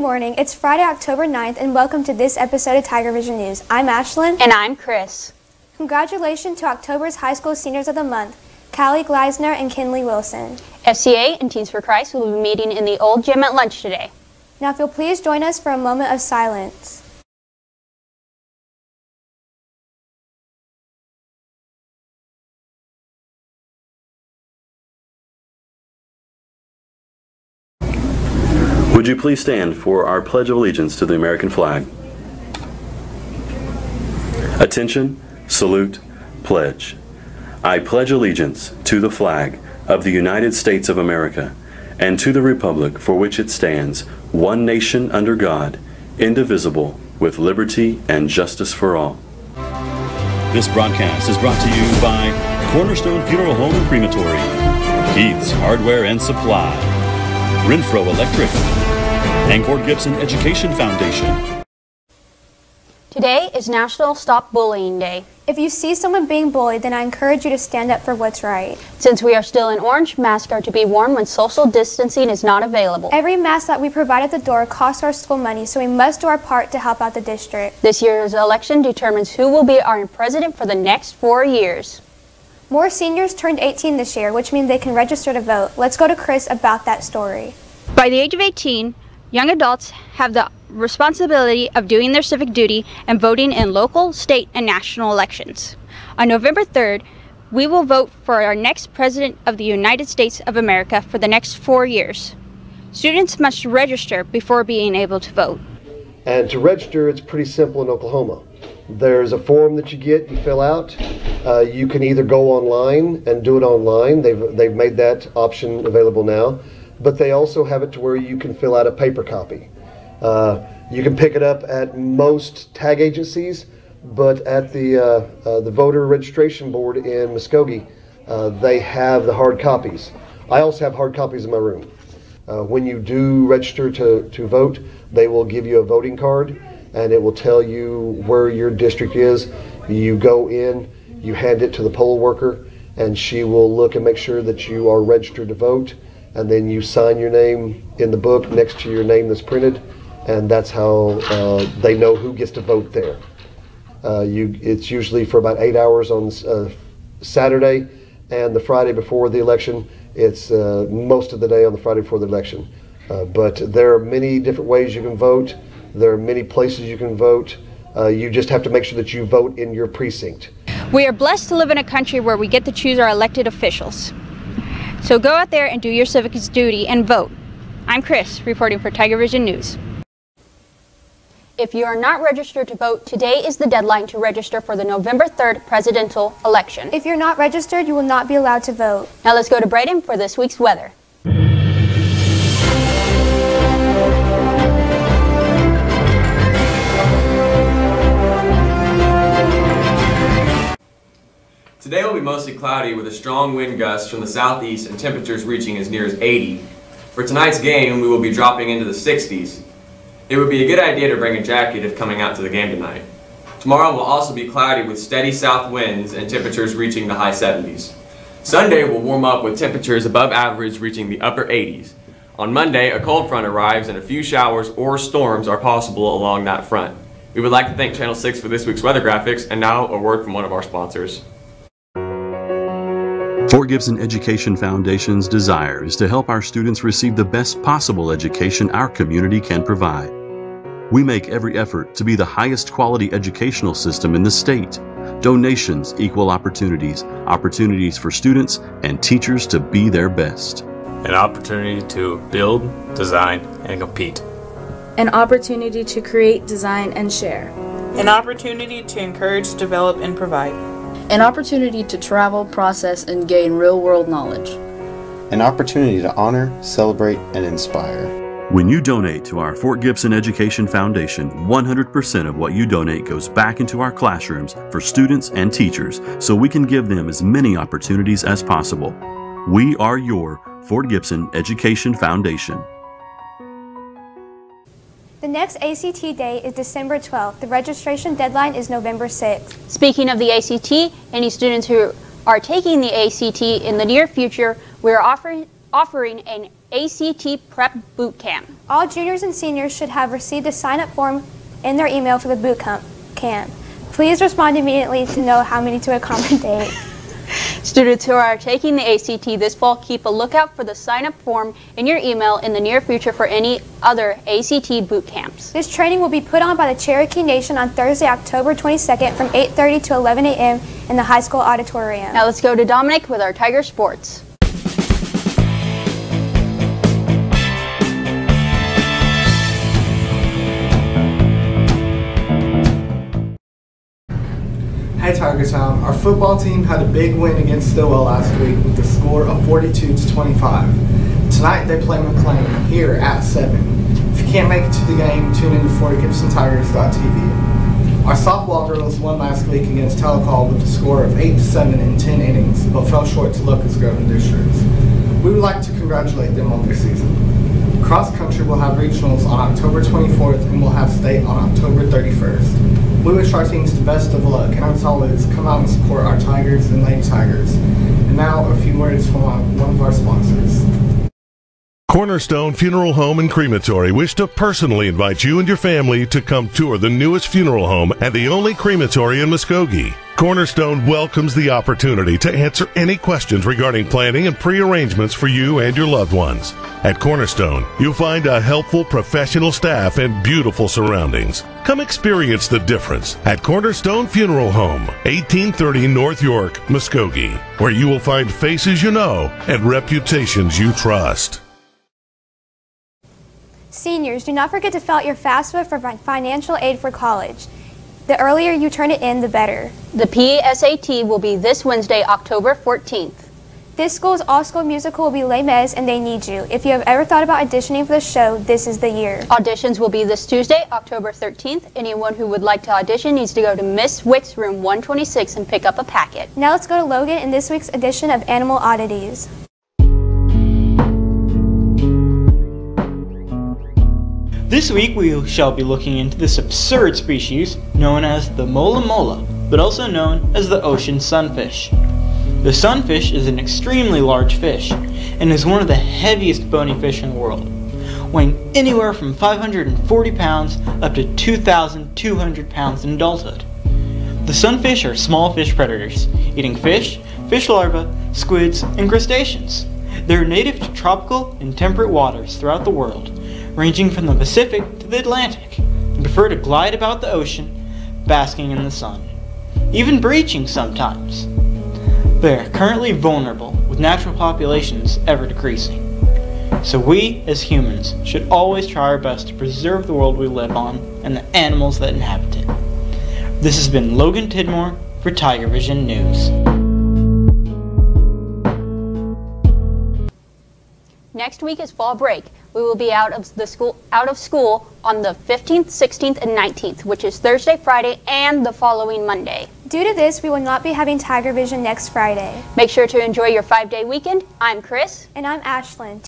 morning. It's Friday, October 9th, and welcome to this episode of Tiger Vision News. I'm Ashlyn. And I'm Chris. Congratulations to October's High School Seniors of the Month, Callie Gleisner and Kinley Wilson. FCA and Teens for Christ will be meeting in the old gym at lunch today. Now if you'll please join us for a moment of silence. Would you please stand for our Pledge of Allegiance to the American flag? Attention, salute, pledge. I pledge allegiance to the flag of the United States of America and to the republic for which it stands, one nation under God, indivisible, with liberty and justice for all. This broadcast is brought to you by Cornerstone Funeral Home and Crematory, Keith's Hardware and Supply, Renfro Electric, and Gibson Education Foundation. Today is National Stop Bullying Day. If you see someone being bullied, then I encourage you to stand up for what's right. Since we are still in orange, masks are to be worn when social distancing is not available. Every mask that we provide at the door costs our school money, so we must do our part to help out the district. This year's election determines who will be our president for the next 4 years. More seniors turned 18 this year, which means they can register to vote. Let's go to Chris about that story. By the age of 18, young adults have the responsibility of doing their civic duty and voting in local, state, and national elections. On November 3rd, we will vote for our next President of the United States of America for the next 4 years. Students must register before being able to vote. And to register, it's pretty simple in Oklahoma. There's a form that you fill out. You can either go online and do it online. They've made that option available now. But they also have it to where you can fill out a paper copy. You can pick it up at most tag agencies, but at the voter registration board in Muskogee, they have the hard copies. I also have hard copies in my room. When you do register to vote, they will give you a voting card, and it will tell you where your district is. You go in, you hand it to the poll worker, and she will look and make sure that you are registered to vote. And then you sign your name in the book next to your name that's printed, and that's how they know who gets to vote there. It's usually for about 8 hours on Saturday, and the Friday before the election, it's most of the day on the Friday before the election. But there are many different ways you can vote. There are many places you can vote. You just have to make sure that you vote in your precinct. We are blessed to live in a country where we get to choose our elected officials. So go out there and do your civic duty and vote. I'm Chris, reporting for Tiger Vision News. If you are not registered to vote, today is the deadline to register for the November 3rd presidential election. If you're not registered, you will not be allowed to vote. Now let's go to Brayden for this week's weather. Today will be mostly cloudy with a strong wind gust from the southeast and temperatures reaching as near as 80. For tonight's game, we will be dropping into the 60s. It would be a good idea to bring a jacket if coming out to the game tonight. Tomorrow will also be cloudy with steady south winds and temperatures reaching the high 70s. Sunday will warm up with temperatures above average reaching the upper 80s. On Monday, a cold front arrives and a few showers or storms are possible along that front. We would like to thank Channel 6 for this week's weather graphics, and now a word from one of our sponsors. Fort Gibson Education Foundation's desire is to help our students receive the best possible education our community can provide. We make every effort to be the highest quality educational system in the state. Donations equal opportunities, opportunities for students and teachers to be their best. An opportunity to build, design, and compete. An opportunity to create, design, and share. An opportunity to encourage, develop, and provide. An opportunity to travel, process, and gain real-world knowledge. An opportunity to honor, celebrate, and inspire. When you donate to our Fort Gibson Education Foundation, 100% of what you donate goes back into our classrooms for students and teachers so we can give them as many opportunities as possible. We are your Fort Gibson Education Foundation. The next ACT day is December 12th. The registration deadline is November 6th. Speaking of the ACT, any students who are taking the ACT in the near future, we are offering an ACT Prep Boot Camp. All juniors and seniors should have received a sign-up form in their email for the boot camp. Please respond immediately to know how many to accommodate. Students who are taking the ACT this fall, keep a lookout for the sign-up form in your email in the near future for any other ACT boot camps. This training will be put on by the Cherokee Nation on Thursday, October 22nd from 8:30 to 11 a.m. in the high school auditorium. Now let's go to Dominick with our Tiger Sports. Hey Tiger Town, our football team had a big win against Stillwell last week with a score of 42-25. Tonight they play McLean here at 7. If you can't make it to the game, tune in to GibsonTigers.tv. Our softball girls won last week against Telecall with a score of 8-7 in 10 innings, but fell short to Locust Grove in districts. We would like to congratulate them on their season. Cross country will have regionals on October 24th and will have state on October 31st. We wish our teams the best of luck, and as always, come out and support our Tigers and Lady Tigers. And now, a few words from one of our sponsors. Cornerstone Funeral Home and Crematory wish to personally invite you and your family to come tour the newest funeral home and the only crematory in Muskogee. Cornerstone welcomes the opportunity to answer any questions regarding planning and pre-arrangements for you and your loved ones. At Cornerstone, you'll find a helpful professional staff and beautiful surroundings. Come experience the difference at Cornerstone Funeral Home, 1830 North York, Muskogee, where you will find faces you know and reputations you trust. Seniors, do not forget to fill out your FAFSA for financial aid for college. The earlier you turn it in, the better. The PSAT will be this Wednesday, October 14th. This school's all-school musical will be Les Mis, and they need you. If you have ever thought about auditioning for the show, this is the year. Auditions will be this Tuesday, October 13th. Anyone who would like to audition needs to go to Miss Wick's room 126 and pick up a packet. Now let's go to Logan in this week's edition of Animal Oddities. This week we shall be looking into this absurd species known as the mola mola, but also known as the ocean sunfish. The sunfish is an extremely large fish and is one of the heaviest bony fish in the world, weighing anywhere from 540 pounds up to 2,200 pounds in adulthood. The sunfish are small fish predators, eating fish, fish larvae, squids, and crustaceans. They are native to tropical and temperate waters throughout the world, ranging from the Pacific to the Atlantic, and prefer to glide about the ocean, basking in the sun, even breaching sometimes. They are currently vulnerable, with natural populations ever decreasing. So we, as humans, should always try our best to preserve the world we live on and the animals that inhabit it. This has been Logan Tidmore for Tiger Vision News. Next week is fall break. We will be out of school on the 15th, 16th, and 19th, which is Thursday, Friday, and the following Monday. Due to this, we will not be having Tiger Vision next Friday. Make sure to enjoy your 5-day weekend. I'm Chris. And I'm Ashlyn.